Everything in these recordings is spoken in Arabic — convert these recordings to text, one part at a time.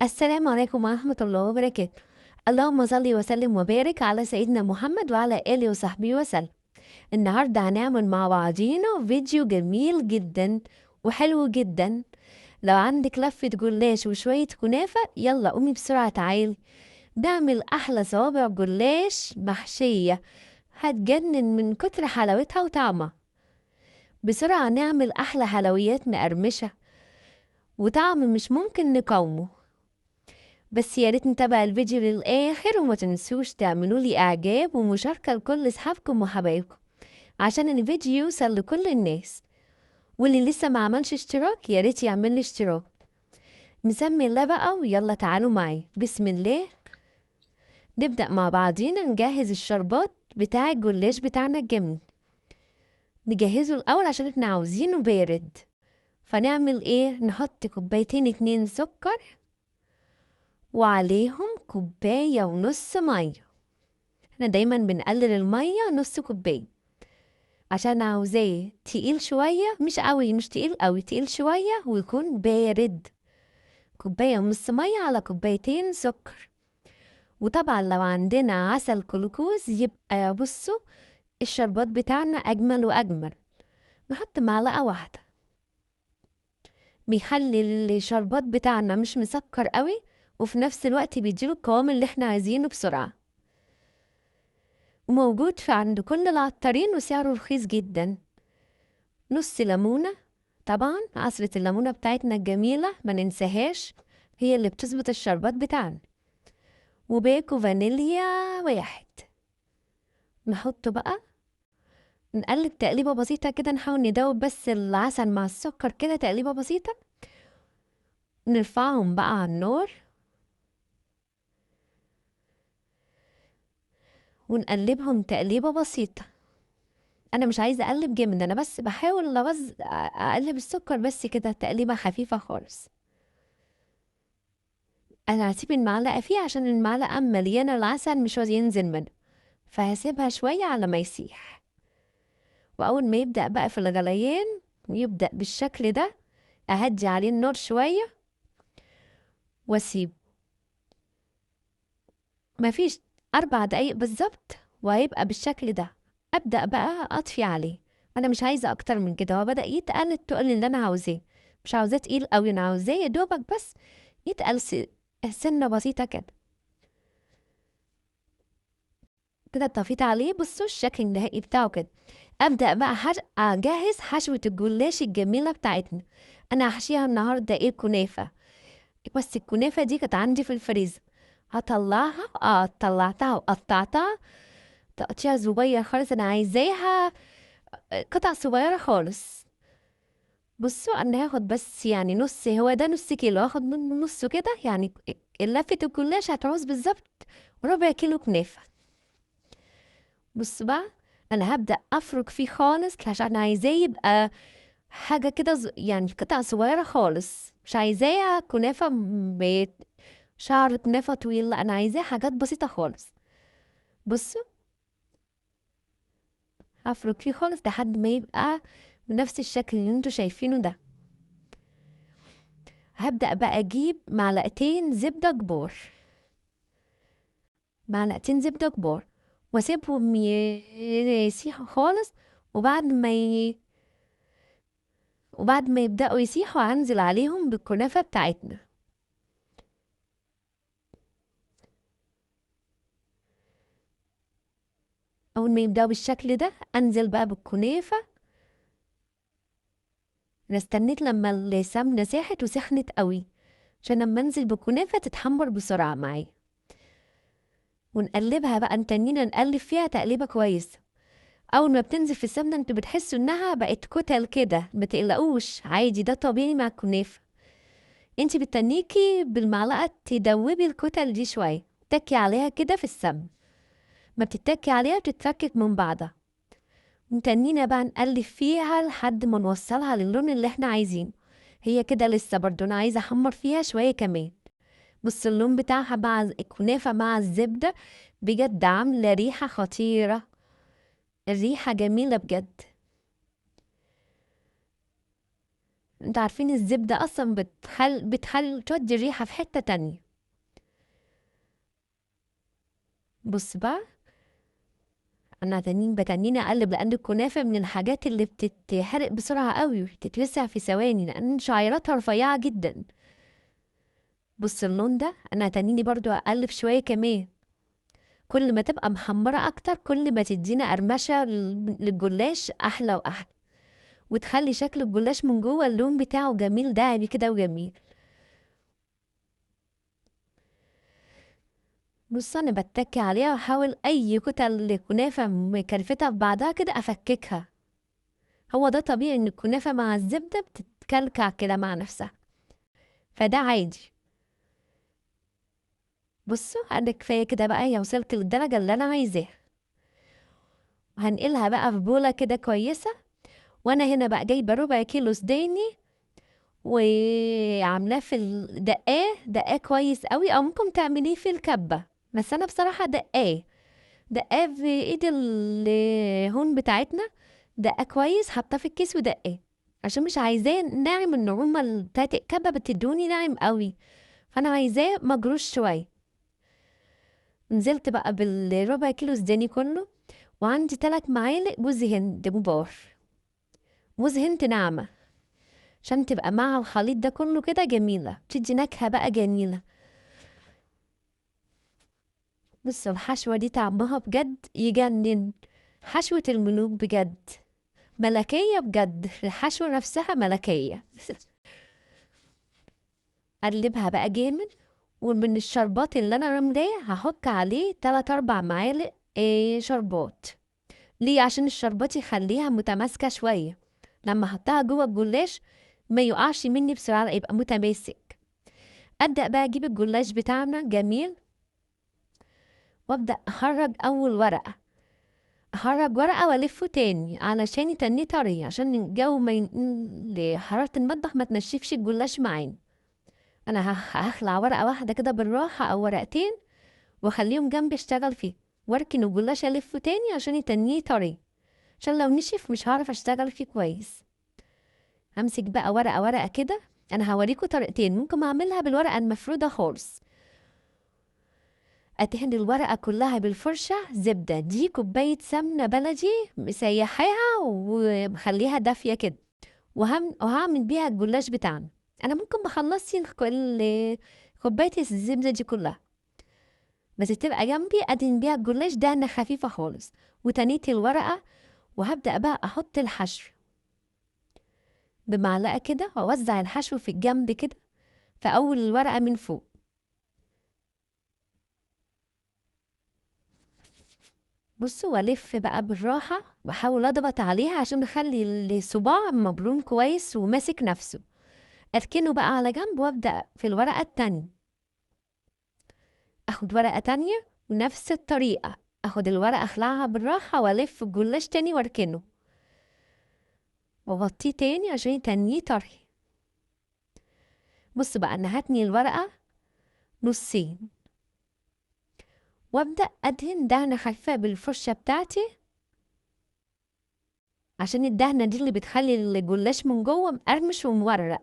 السلام عليكم ورحمة الله وبركاته. اللهم صل وسلم وبارك على سيدنا محمد وعلى آله وصحبه وسلم. النهاردة هنعمل مع بعضينا فيديو جميل جدا وحلو جدا. لو عندك لفة جلاش وشوية كنافة يلا قومي بسرعة تعالي نعمل أحلى صوابع جلاش محشية هتجنن من كتر حلاوتها وطعمها. بسرعة نعمل أحلى حلويات مقرمشة وطعم مش ممكن نقاومه. بس يا ريت نتابع الفيديو للآخر وما تنسوش تعملوا لي إعجاب ومشاركة لكل أصحابكم وحبايبكم عشان الفيديو يوصل لكل الناس. واللي لسه ما عملش اشتراك يا ريت يعمل لي اشتراك. نسمي الله بقى ويلا تعالوا معي بسم الله. نبدأ مع بعضينا نجهز الشربات بتاع الجلاش بتاعنا الجميل. نجهزه الأول عشان احنا عاوزينه بارد. فنعمل ايه؟ نحط كوبايتين 2 سكر وعليهم كوباية ونص مية. احنا دايما بنقلل المية نص كوباية عشان عاوزاه تقيل شوية، مش قوي مش تقيل قوي، تقيل شوية ويكون بارد. كوباية ونص مية على كوبايتين سكر. وطبعا لو عندنا عسل كلوكوز يبقى بصوا الشربات بتاعنا أجمل وأجمل. نحط معلقة واحدة بيخلي الشربات بتاعنا مش مسكر قوي وفي نفس الوقت بيديله القوام اللي احنا عايزينه بسرعة. وموجود في عند كل العطارين وسعره رخيص جدا. نص ليمونة، طبعا عصرة الليمونة بتاعتنا الجميلة ما ننساهاش، هي اللي بتظبط الشربات بتاعنا. وباكو فانيليا واحد نحطه بقى. نقلب تقليبة بسيطة كده، نحاول ندوب بس العسل مع السكر كده تقليبة بسيطة. نرفعهم بقى على النار ونقلبهم تقليبة بسيطة. انا مش عايزة اقلب جامد، انا بس بحاول اقلب السكر بس كده تقليبة خفيفة خالص. انا هسيب المعلقة فيه عشان المعلقة مليانة العسل مش راضي ينزل منها، فهسيبها شوية على ما يسيح. وأول ما يبدأ بقى في الغليان يبدأ بالشكل ده أهدي عليه النار شوية وأسيبه. مفيش 4 دقايق بالظبط وهيبقى بالشكل ده. أبدأ بقى أطفي عليه. أنا مش عايزة أكتر من كده، هو بدأ يتقل التقل اللي أنا عاوزاه. مش عاوزاه تقيل أوي، أنا عاوزاه يا دوبك بس يتقل سنة بسيطة كده. كده طفيت عليه، بصوا الشكل النهائي بتاعه كده. ابدا بقى اجهز حشوه الجلاش الجميله بتاعتنا. انا هحشيها النهارده ايه؟ كنافه. بس الكنافه دي كانت عندي في الفريزر، هطلعها. طلعتها وقطعتها تقطيع صغير خالص، انا عايزاها قطع صغيره خالص. بصوا انا هاخد بس يعني نص، هو ده نص كيلو، هاخد منه نصه كده يعني. لفه الجلاش هتعوز بالظبط ربع كيلو كنافه. بص بقى، انا هبدأ افرك فيه خالص عشان عايزاه يبقى حاجة كده يعني قطع صغيرة خالص. مش عايزاه كنافة شعر كنافة طويل، لا انا عايزاه حاجات بسيطة خالص. بصوا هفرك فيه خالص لحد ما يبقى بنفس الشكل اللي انتوا شايفينه ده. هبدأ بقى اجيب معلقتين زبدة كبار، معلقتين زبدة كبار، واسيبهم يسيحوا خالص. وبعد ما وبعد ما يبدأوا يسيحوا هنزل عليهم بالكنافة بتاعتنا. أول ما يبدأوا بالشكل ده أنزل بقى بالكنافة. أنا استنيت لما السمنة ساحت وسخنت قوي عشان لما أنزل بالكنافة تتحمر بسرعة معايا. ونقلبها بقى، نتنينا نقلب فيها تقليبة كويسة. أول ما بتنزل في السمنة انتوا بتحسوا إنها بقت كتل كده، متقلقوش عادي، ده طبيعي مع الكنافة. انتي بتنيكي بالمعلقة تدوبي الكتل دي شوية، تكي عليها كده في السمن. ما بتتكي عليها بتتفكك من بعضها. متنينا بقى نقلب فيها لحد ما نوصلها للون اللي احنا عايزينه. هي كده لسه برضو انا عايزه احمر فيها شويه كمان. بص اللون بتاعها مع الكنافه مع الزبده بجد عامله ريحه خطيره. الريحه جميله بجد. انتوا عارفين الزبدة اصلا تودي الريحة في حتة تانية. بص بقى، انا بتنيني اقلب، لان الكنافة من الحاجات اللي بتتحرق بسرعة قوي وتتوسع في ثواني لان شعيراتها رفيعة جدا. بص اللون ده، انا تنيني برضو اقلب شوية كمان. كل ما تبقى محمرة اكتر كل ما تدينا قرمشة للجلاش احلى واحلى، وتخلي شكل الجلاش من جوه اللون بتاعه جميل دهبي كده وجميل. بص انا بتكي عليها واحاول اي كتل كنافة مكلفتها في بعضها كده افككها. هو ده طبيعي ان الكنافة مع الزبدة بتتكلكع كده مع نفسها، فده عادي. بصوا انا كفاية كده بقى، هي وصلت للدرجة اللي انا عايزاها. وهنقلها بقى في بولة كده كويسة. وانا هنا بقى جايبة ربع كيلو سوداني وعاملاه في دقاه كويس قوي، او ممكن تعمليه في الكبة، بس انا بصراحة دقاه في ايد الهون بتاعتنا. دقاه كويس، حطاه في الكيس ودقاه عشان مش عايزاه ناعم. النعومة بتاعت الكبة بتدوني ناعم قوي، فانا عايزاه مجروش شوية. نزلت بقى بالربع كيلو سوداني كله، وعندي 3 معالق جوز هند كبار. جوز هند ناعمة عشان تبقى مع الخليط ده كله كده جميلة، تدي نكهة بقى جميلة. بص الحشوة دي طعمها بجد يجنن، حشوة الملوك بجد، ملكية بجد، الحشوة نفسها ملكية. قلبها بقى جامد. ومن الشربات اللي انا رملاه هحط عليه 3-4 معالق شربات. ليه؟ عشان الشربات يخليها متماسكة شوية، لما احطها جوه الجلاش ما يقعش مني بسرعة، يبقى متماسك. ابدأ بقى اجيب الجلاش بتاعنا جميل، وابدأ اخرج اول ورقة، اخرج ورقة والفه تاني علشان يتنيه طري، عشان الجو ما حرارة المطبخ ما تنشفش الجلاش معانا. انا هخلع ورقة واحدة كده بالراحة او ورقتين واخليهم جنبي اشتغل فيه، واركن الجلاش الفه تاني عشان يتنيه طري، عشان لو نشف مش هعرف اشتغل فيه كويس. همسك بقى ورقة ورقة كده. انا هوريكم طريقتين، ممكن اعملها بالورقة المفرودة خالص. ادهن الورقة كلها بالفرشة زبدة، دي كوباية سمنة بلدي مسيحاها ومخليها دافية كده، وهعمل بيها الجلاش بتاعنا. انا ممكن بخلصي كوباية الزبدة دي كلها، بس تبقى جنبي ادهن بيها الجلاش دهنة خفيفة خالص. وتنيت الورقة، وهبدأ بقى احط الحشو بمعلقة كده، واوزع الحشو في الجنب كده في اول الورقة من فوق. بصوا، والف بقى بالراحة واحاول اضغط عليها عشان اخلي الصباع مبروم كويس وماسك نفسه. اركنه بقى على جنب، وابدأ في الورقة التانية. اخد ورقة تانية ونفس الطريقة، اخد الورقة اخلعها بالراحة والف الجلاش تاني واركنه، واغطيه تاني عشان يتنيه طري. بص بقى، انا هتني الورقة نصين، وابدأ ادهن دهنة خفيفة بالفرشة بتاعتي، عشان الدهنة دي اللي بتخلي الجلاش من جوه مقرمش ومورق،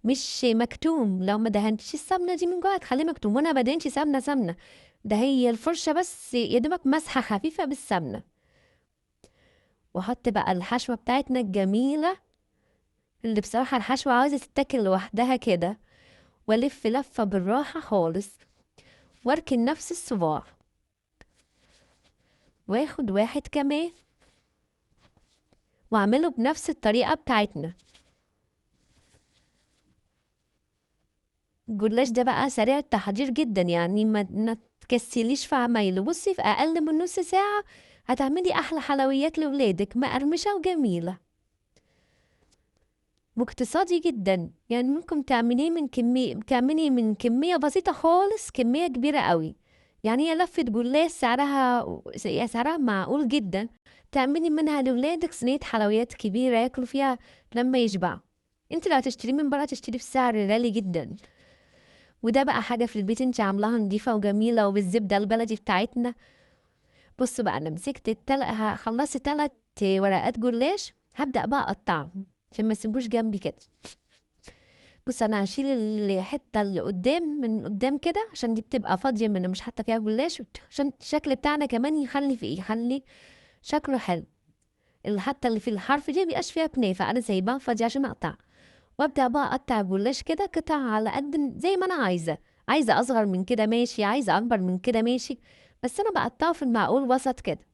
مش مكتوم. لو ما دهنتش السمنة دي من جوه هتخليه مكتوم، وانا ما بدهنش سمنة. ده هي الفرشة بس يا دوبك مسحة خفيفة بالسمنة. واحط بقى الحشوة بتاعتنا الجميلة، اللي بصراحة الحشوة عاوزة تتاكل لوحدها كده، والف لفة بالراحة خالص، واركن نفس الصباع، واخد واحد كمان واعمله بنفس الطريقة بتاعتنا. الجلاش ده بقى سريع التحضير جدا، يعني ما تكسليش في عمايله. بصي في اقل من نص ساعة هتعملي احلى حلويات لولادك، مقرمشة وجميلة، واقتصادي جدا. يعني ممكن تعملي من كمية بسيطة خالص كمية كبيرة قوي. يعني هي لفة جلاش سعرها معقول جدا، تعملي منها لولادك صينية حلويات كبيرة ياكلوا فيها لما يشبعوا. انت لو هتشتري من بره تشتري بسعر غالي جدا، وده بقى حاجة في البيت انت عاملاها نضيفة وجميلة وبالزبدة البلدي بتاعتنا. بصوا بقى، انا مسكت خلصت 3 ورقات جلاش، هبدأ بقى اقطعهم عشان ما يسيبوش جنبي كده. بص انا هشيل الحته اللي قدام من قدام كده عشان دي بتبقى فاضيه من مش حاطه فيها جلاش، عشان الشكل بتاعنا كمان يخلي في ايه، يخلي شكله حلو. حتى اللي في الحرف دي مبيبقاش فيها بنيه، فانا سايباها فاضيه عشان اقطع. وابدا بقى اقطع الجلاش كده قطع على قد زي ما انا عايزه. عايزه اصغر من كده ماشي، عايزه اكبر من كده ماشي، بس انا بقطعه في المعقول وسط كده.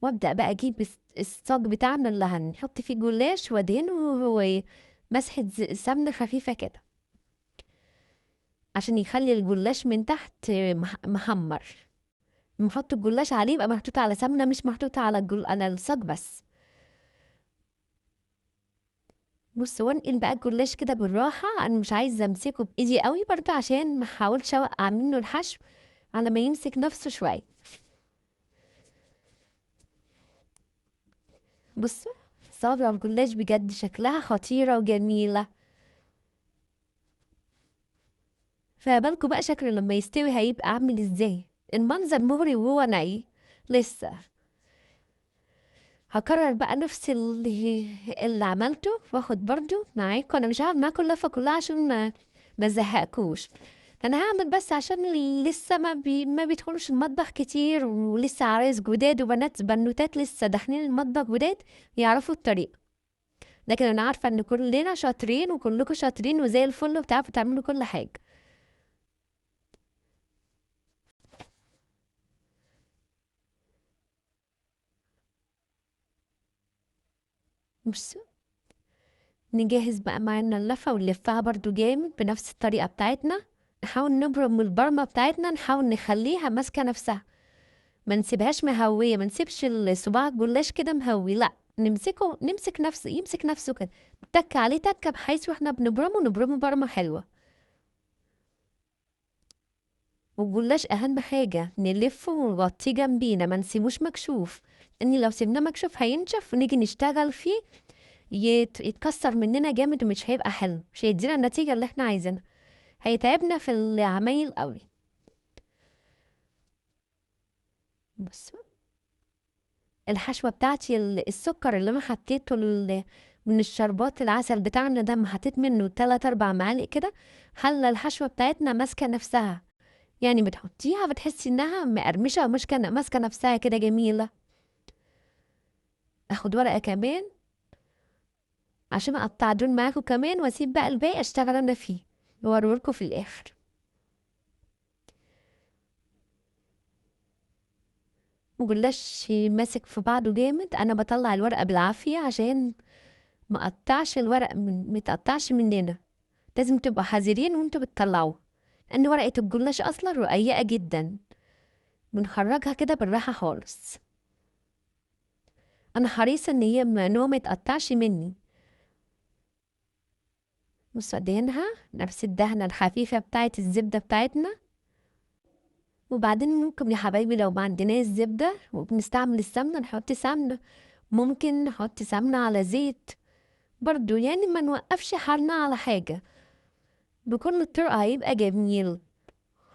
وابدا بقى اجيب الصاج بتاعنا اللي هنحط فيه جلاش وادهنه مسحه سمنه خفيفه كده عشان يخلي الجلاش من تحت محمر. نحط الجلاش عليه يبقى محطوط على سمنه، مش محطوط على على الصاج بس. بص وانقل بقى الجلاش كده بالراحه، انا مش عايزه امسكه بايدي قوي برضه عشان ما احاولش اوقع منه الحشو على ما يمسك نفسه شويه. بص صابع الجلاش بجد شكلها خطيره وجميله. فبالكوا بقى شكله لما يستوي هيبقى عامل ازاي، المنظر مغري وهو ني لسه. هكرر بقى نفس اللي عملته، واخد برضو معاكم، انا مش هعمل معاكم اللفه كلها عشان ما ازهقكوش. انا هعمل بس عشان اللي لسه ما بيدخلوش المطبخ كتير، ولسه عرايس جداد وبنات بنوتات لسه داخلين المطبخ جداد يعرفوا الطريقه. لكن انا عارفه ان كلنا شاطرين وكلكم شاطرين وزي الفل وبتعرفوا تعملوا كل حاجه. مش نجهز بقى معانا اللفة ونلفها برضو جامد بنفس الطريقة بتاعتنا. نحاول نبرم البرمة بتاعتنا، نحاول نخليها ماسكة نفسها، ما نسيبهاش مهوية، ما نسيبش الصباع الجلاش كده مهوي، لا نمسكه، نمسك نفسه، يمسك نفسه كده، تك عليه تكة بحيث واحنا بنبرمه نبرمه برمة حلوة. والجلاش أهم حاجة نلفه ونغطيه جنبينا، ما نسيبوش مكشوف، لأن لو سيبناه مكشوف هينشف ونيجي نشتغل فيه يتكسر مننا جامد ومش هيبقى حلو، مش هيدينا النتيجة اللي احنا عايزينها، هيتعبنا في العمايل قوي. بس الحشوة بتاعتي السكر اللي انا حطيته من الشربات العسل بتاعنا ده، ما حطيت منه 3 4 معالق كده، خلى الحشوة بتاعتنا ماسكة نفسها. يعني بتحطيها بتحسي انها مقرمشة ومش ماسكة نفسها كده جميلة. اخد ورقة كمان عشان اقطع دول معاكم كمان، واسيب بقى الباقي اشتغل انا فيه واوريلكوا في الاخر. مجلاش ماسك في بعضه جامد، انا بطلع الورقة بالعافية عشان مقطعش الورق متقطعش مننا. لازم تبقوا حذرين وانتوا بتطلعوه، لان ورقة الجلاش اصلا رقيقة جدا، بنخرجها كده بالراحة خالص. انا حريصة ان هي نوع ما يتقطعش مني. بصوا ادهنها نفس الدهنة الخفيفة بتاعة الزبدة بتاعتنا. وبعدين ممكن يا حبايبي لو ما عندناش زبدة وبنستعمل السمنة نحط سمنة، ممكن نحط سمنة على زيت برضو، يعني ما نوقفش حالنا على حاجة، بكل الطرق هيبقى جميل.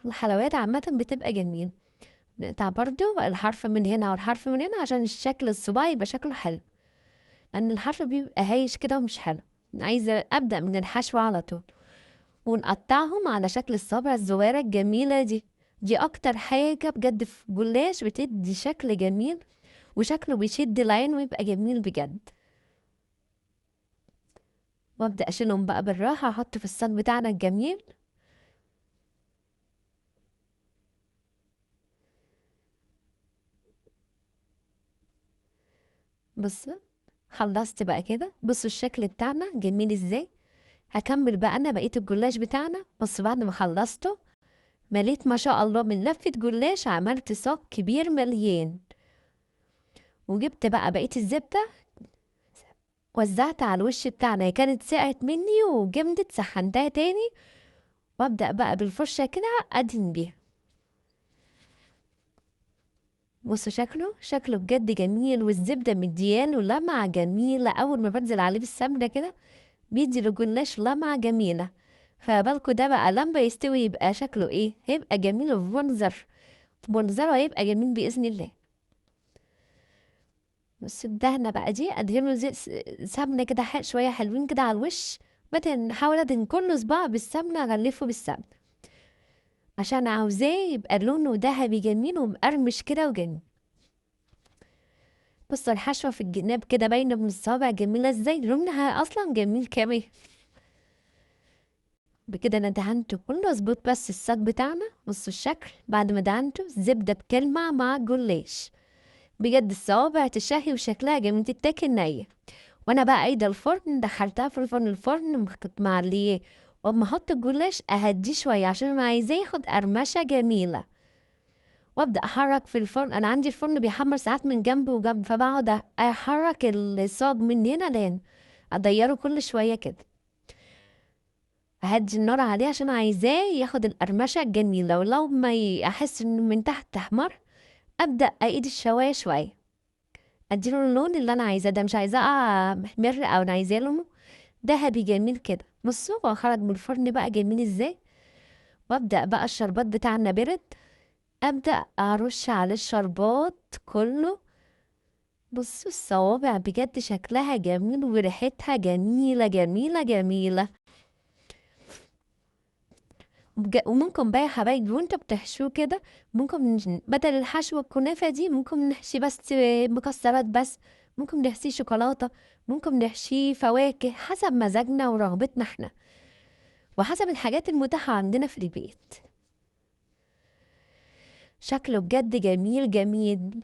الحلويات عامة بتبقى جميل. نقطع برضو الحرف من هنا والحرف من هنا عشان الشكل الصباع يبقى شكله حلو، لأن الحرف بيبقى هايش كده ومش حلو. عايزة أبدأ من الحشو على طول، ونقطعهم على شكل الصابع الزوارة الجميلة دي. دي أكتر حاجة بجد في جلاش بتدي شكل جميل، وشكله بيشد العين ويبقى جميل بجد. وابدأ أشيلهم بقى بالراحة، أحط في الصاج بتاعنا الجميل. بص خلصت بقى كده، بصوا الشكل بتاعنا جميل ازاي. هكمل بقى انا بقية الجلاش بتاعنا. بس بعد ما خلصته مليت ما شاء الله من لفة جلاش، عملت صاج كبير مليان. وجبت بقى بقية الزبدة وزعت على الوش بتاعنا، هي كانت سقعت مني وجمدت، سخنتها تاني. وابدأ بقى بالفرشة كده ادهن بيها. بصوا شكله بجد جميل، والزبدة مدياله لمعة جميلة اول ما بنزل عليه بالسمنة كده، بيدي للجلاش لمعة جميلة. فبالكوا ده بقى لما يستوي يبقى شكله ايه، هيبقى جميل ومنظر، منظره هيبقى جميل بإذن الله. بس الدهنة بقى دي ادهنه زي سمنة كده شوية حلوين كده على الوش، بعدين نحاول أدهن كل صباع بالسمنة، أغلفه بالسمنة عشان عاوزاه يبقى لونه دهبي جميل ومقرمش كده وجميل. بصوا الحشوة في الجناب كده باينة من الصابع جميلة ازاي، لونها أصلا جميل كمان. بكده أنا دهنته كله ظبط، بس الصاج بتاعنا بصوا الشكل بعد ما دهنته زبدة بكلمة مع جلاش. بجد الصوابع تشهي وشكلها جميل تتاكل نية. وانا بقى قايده الفرن، دخلتها في الفرن كنت معليه، واما احط الجلاش اهديه شويه عشان انا عايزاه ياخد قرمشه جميله. وابدا احرك في الفرن، انا عندي الفرن بيحمر ساعات من جنب وجنب، فبقعد احرك الصاج من هنا لين اديره كل شويه كده، اهدي النار عليه عشان عايزاه ياخد القرمشه الجميله. ولو ما احس انه من تحت احمر ابدا ايد الشوايه شويه اديله اللون اللي انا عايزاه، ده مش عايزاه محمر او انا عايزاه لونه دهبي جميل كده. بصوا هو خرج من الفرن بقى جميل ازاي. وابدا بقى الشربات بتاعنا برد، ابدا ارش على الشربات كله. بصوا الصوابع بجد شكلها جميل وريحتها جميله جميله جميله. وممكن بقى يا حبايبي وانتوا بتحشوه كده، ممكن بدل الحشوة الكنافة دي ممكن نحشي بس مكسرات بس، ممكن نحشيه شوكولاتة، ممكن نحشيه فواكه حسب مزاجنا ورغبتنا احنا وحسب الحاجات المتاحة عندنا في البيت. شكله بجد جميل جميل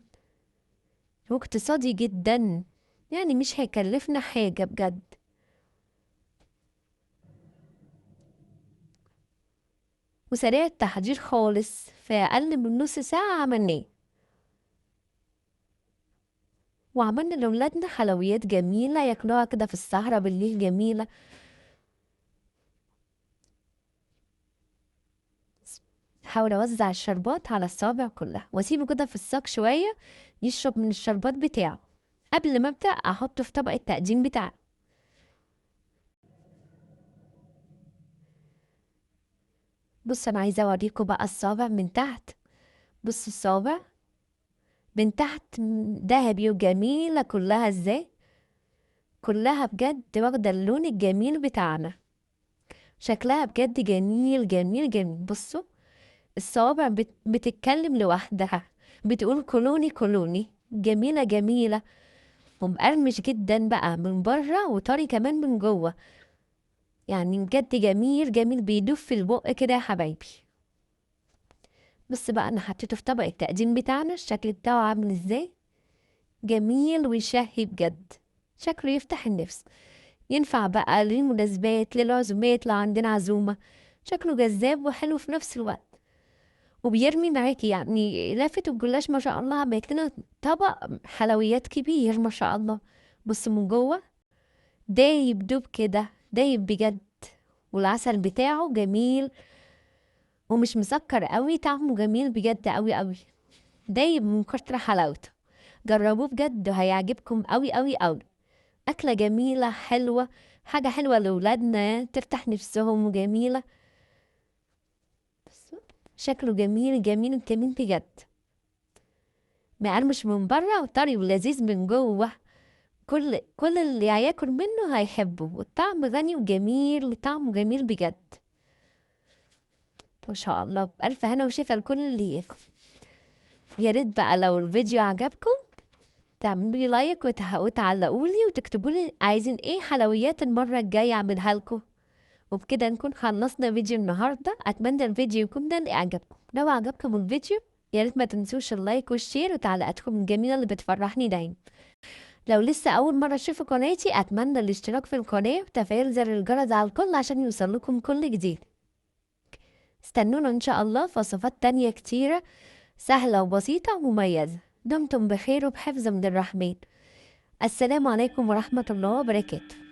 واقتصادي جدا، يعني مش هيكلفنا حاجة بجد. وسريع التحضير خالص، في أقل من نص ساعة عملناه. وعملنا لولادنا حلويات جميلة ياكلوها كده في السهرة بالليل جميلة. حاول أوزع الشربات على الصوابع كلها وأسيبه كده في الصاج شوية يشرب من الشربات بتاعه قبل ما أبدأ أحطه في طبق التقديم بتاعه. بص أنا عايزة أوريكم بقى الصوابع من تحت. بص الصوابع من تحت دهبي وجميلة كلها ازاي، كلها بجد واخدة اللون الجميل بتاعنا، شكلها بجد جميل جميل جميل. بصوا الصوابع بتتكلم لوحدها، بتقول كلوني كلوني، جميلة جميلة. ومقرمش جدا بقى من بره وطري كمان من جوه، يعني بجد جميل جميل بيدوب في البق كده يا حبايبي. بص بقى انا حطيته في طبق التقديم بتاعنا، الشكل بتاعه عامل ازاي، جميل ويشهي بجد، شكله يفتح النفس. ينفع بقى للمناسبات للعزومات لو عندنا عزومة، شكله جذاب وحلو في نفس الوقت وبيرمي معاكي. يعني لافت الجلاش ما شاء الله عملت لنا طبق حلويات كبير ما شاء الله. بص من جوه دايب دوب كده، دايب بجد، والعسل بتاعه جميل ومش مسكر قوي، طعمه جميل بجد قوي قوي، دايب من كتر حلاوته. جربوه بجد هيعجبكم قوي قوي قوي. أكلة جميلة حلوة، حاجة حلوة لولادنا تفتح نفسهم وجميلة. شكله جميل جميل جميل بجد، مقرمش من بره وطري ولذيذ من جوه. كل اللي هياكل منه هيحبه، والطعم غني وجميل وطعمه جميل بجد ما شاء الله. بألف هنا وشفا لكل اللي ياكل. يا ريت بقى لو الفيديو عجبكم تعملوا لي لايك وتعلقوا لي وتكتبوا لي عايزين ايه حلويات المرة الجاية اعملها لكم. وبكده نكون خلصنا فيديو النهاردة. أتمنى الفيديو يكون ده اللي أعجبكم. لو عجبكم الفيديو يا ريت ما تنسوش اللايك والشير وتعليقاتكم الجميلة اللي بتفرحني دايما. لو لسه أول مرة تشوفوا قناتي أتمنى الاشتراك في القناة وتفعيل زر الجرس على الكل عشان يوصلكم كل جديد. استنونا إن شاء الله في وصفات تانية كتيرة سهلة وبسيطة ومميزة. دمتم بخير وبحفظ من الرحمن. السلام عليكم ورحمة الله وبركاته.